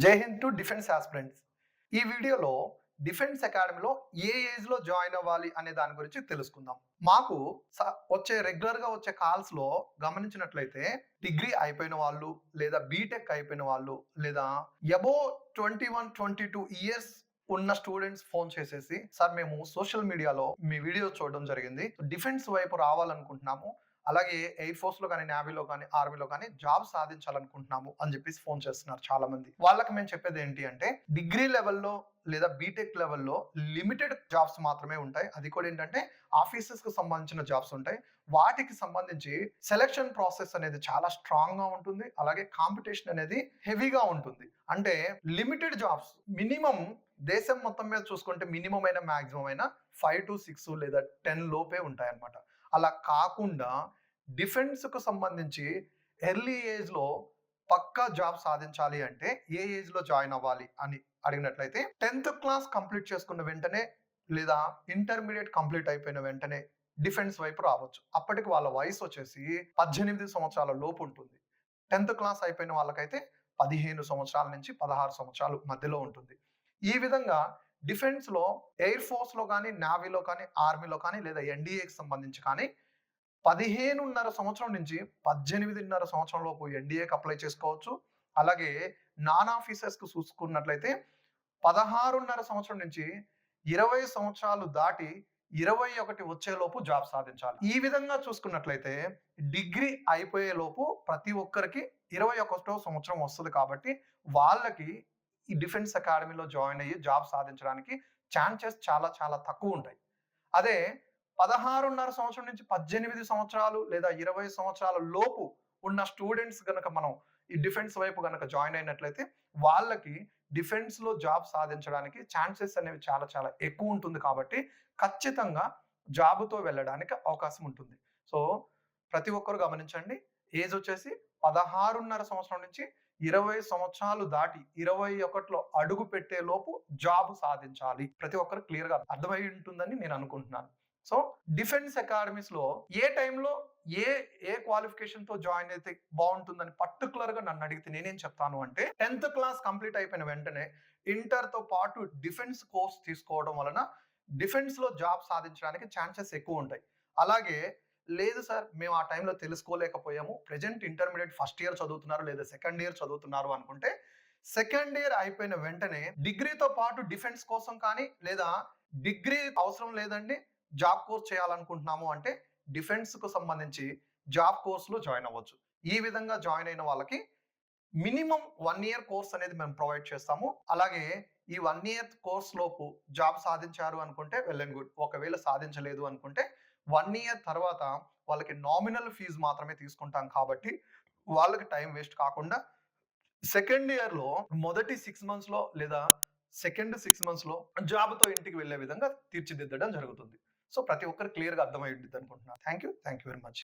జై Hind to defence aspirants. ఈ వీడియోలో డిఫెన్స్ అకాడమీలో ఏ ఏజ్ లో జాయిన్ అవ్వాలి అనే దాని గురించి తెలుసుకుందాం. మాకు రెగ్యులర్ గా వచ్చే కాల్స్ లో గమనించినట్లయితే డిగ్రీ అయిపోయిన వాళ్ళు లేదా బీటెక్ అయిపోయిన వాళ్ళు లేదా అబో 21-22 ఇయర్స్ ఉన్న స్టూడెంట్స్ ఫోన్ చేసేసి సార్ మేము సోషల్ మీడియాలో మీ వీడియో చూడడం జరిగింది, డిఫెన్స్ వైపు రావాలనుకుంటున్నాము, అలాగే ఎయిర్ ఫోర్స్ లో కానీ నేవీలో కానీ ఆర్మీలో కానీ జాబ్ సాధించాలనుకుంటున్నాము అని చెప్పేసి ఫోన్ చేస్తున్నారు చాలా మంది. వాళ్ళకి మేము చెప్పేది ఏంటి అంటే డిగ్రీ లెవెల్లో లేదా బీటెక్ లెవెల్లో లిమిటెడ్ జాబ్స్ మాత్రమే ఉంటాయి. అది కూడా ఏంటంటే ఆఫీసెస్ కు సంబంధించిన జాబ్స్ ఉంటాయి. వాటికి సంబంధించి సెలక్షన్ ప్రాసెస్ అనేది చాలా స్ట్రాంగ్ గా ఉంటుంది. అలాగే కాంపిటీషన్ అనేది హెవీగా ఉంటుంది. అంటే లిమిటెడ్ జాబ్స్ మినిమం దేశం మొత్తం మీద చూసుకుంటే మినిమం అయినా మాక్సిమం అయినా 5 to 6 లేదా 10 లోపే ఉంటాయి అన్నమాట. అలా కాకుండా డిఫెన్స్ కు సంబంధించి ఎర్లీ ఏజ్ లో పక్కా జాబ్ సాధించాలి అంటే ఏ ఏజ్ లో జాయిన్ అవ్వాలి అని అడిగినట్లయితే 10th క్లాస్ కంప్లీట్ చేసుకున్న వెంటనే లేదా ఇంటర్మీడియట్ కంప్లీట్ అయిపోయిన వెంటనే డిఫెన్స్ వైపు రావచ్చు. అప్పటికి వాళ్ళ వయసు వచ్చేసి 18 సంవత్సరాల లోపు ఉంటుంది. 10th క్లాస్ అయిపోయిన వాళ్ళకైతే 15 సంవత్సరాల నుంచి 16 సంవత్సరాల మధ్యలో ఉంటుంది. ఈ విధంగా డిఫెన్స్ లో ఎయిర్ ఫోర్స్ లో కానీ నేవీలో కానీ ఆర్మీలో కానీ లేదా ఎన్డీఏకి సంబంధించి కానీ 15.5 సంవత్సరం నుంచి 18.5 సంవత్సరం లోపు ఎన్డీఏకి అప్లై చేసుకోవచ్చు. అలాగే నాన్ ఆఫీసర్స్ కు చూసుకున్నట్లయితే 16.5 సంవత్సరం నుంచి 20 సంవత్సరాలు దాటి 21 వచ్చేలోపు జాబ్ సాధించాలి. ఈ విధంగా చూసుకున్నట్లయితే డిగ్రీ అయిపోయే లోపు ప్రతి ఒక్కరికి 21వ సంవత్సరం వస్తుంది కాబట్టి వాళ్ళకి ఈ డిఫెన్స్ అకాడమీలో జాయిన్ అయ్యి జాబ్ సాధించడానికి ఛాన్సెస్ చాలా చాలా తక్కువ ఉంటాయి. అదే 16.5 సంవత్సరం నుంచి 18 సంవత్సరాలు లేదా 20 సంవత్సరాల లోపు ఉన్న స్టూడెంట్స్ గనక మనం ఈ డిఫెన్స్ వైపు గనక జాయిన్ అయినట్లయితే వాళ్ళకి డిఫెన్స్ లో జాబ్ సాధించడానికి ఛాన్సెస్ అనేవి చాలా చాలా ఎక్కువ ఉంటుంది కాబట్టి ఖచ్చితంగా జాబ్‌తో వెళ్ళడానికి అవకాశం ఉంటుంది. సో ప్రతి ఒక్కరు గమనించండి. ఏజ్ వచ్చేసి 16.5 సంవత్సరం నుంచి 20 సంవత్సరాలు దాటి 21లో అడుగు పెట్టే లోపు జాబ్ సాధించాలి. ప్రతి ఒక్కరికి క్లియర్‌గా అర్థమై ఉంటుందని నేను అనుకుంటున్నాను. సో డిఫెన్స్ అకాడమీస్ లో ఏ టైంలో ఏ ఏ క్వాలిఫికేషన్ తో జాయిన్ అయితే బాగుంటుందని పర్టికులర్ గా నన్ను అడిగితే నేనేం చెప్తాను అంటే 10th క్లాస్ కంప్లీట్ అయిపోయిన వెంటనే ఇంటర్ తో పాటు డిఫెన్స్ కోర్స్ తీసుకోవడం వలన డిఫెన్స్ లో జాబ్ సాధించడానికి ఛాన్సెస్ ఎక్కువ ఉంటాయి. అలాగే లేదు సార్ మేము ఆ టైంలో తెలుసుకోలేకపోయాము, ప్రెజెంట్ ఇంటర్మీడియట్ ఫస్ట్ ఇయర్ చదువుతున్నారు లేదా సెకండ్ ఇయర్ చదువుతున్నారు అనుకుంటే సెకండ్ ఇయర్ అయిపోయిన వెంటనే డిగ్రీతో పాటు డిఫెన్స్ కోసం కానీ లేదా డిగ్రీ అవసరం లేదండి జాబ్ కోర్స్ చేయాలనుకుంటున్నాము అంటే డిఫెన్స్ కు సంబంధించి జాబ్ కోర్స్ లో జాయిన్ అవ్వచ్చు. ఈ విధంగా జాయిన్ అయిన వాళ్ళకి మినిమం 1 ఇయర్ కోర్స్ అనేది మేము ప్రొవైడ్ చేస్తాము. అలాగే ఈ 1 ఇయర్ కోర్స్ లోపు జాబ్ సాధించారు అనుకుంటే వెల్ అండ్ గుడ్. ఒకవేళ సాధించలేదు అనుకుంటే 1 ఇయర్ తర్వాత వాళ్ళకి నామినల్ ఫీజు మాత్రమే తీసుకుంటాం కాబట్టి వాళ్ళకి టైం వేస్ట్ కాకుండా సెకండ్ ఇయర్ లో మొదటి 6 మంత్స్ లో లేదా సెకండ్ 6 మంత్స్ లో జాబ్ తో ఇంటికి వెళ్ళే విధంగా తీర్చిదిద్దడం జరుగుతుంది. సో ప్రతి ఒక్కరికి క్లియర్ గా అర్థమై ఉంటుంది అనుకుంటున్నాను. Thank you very much.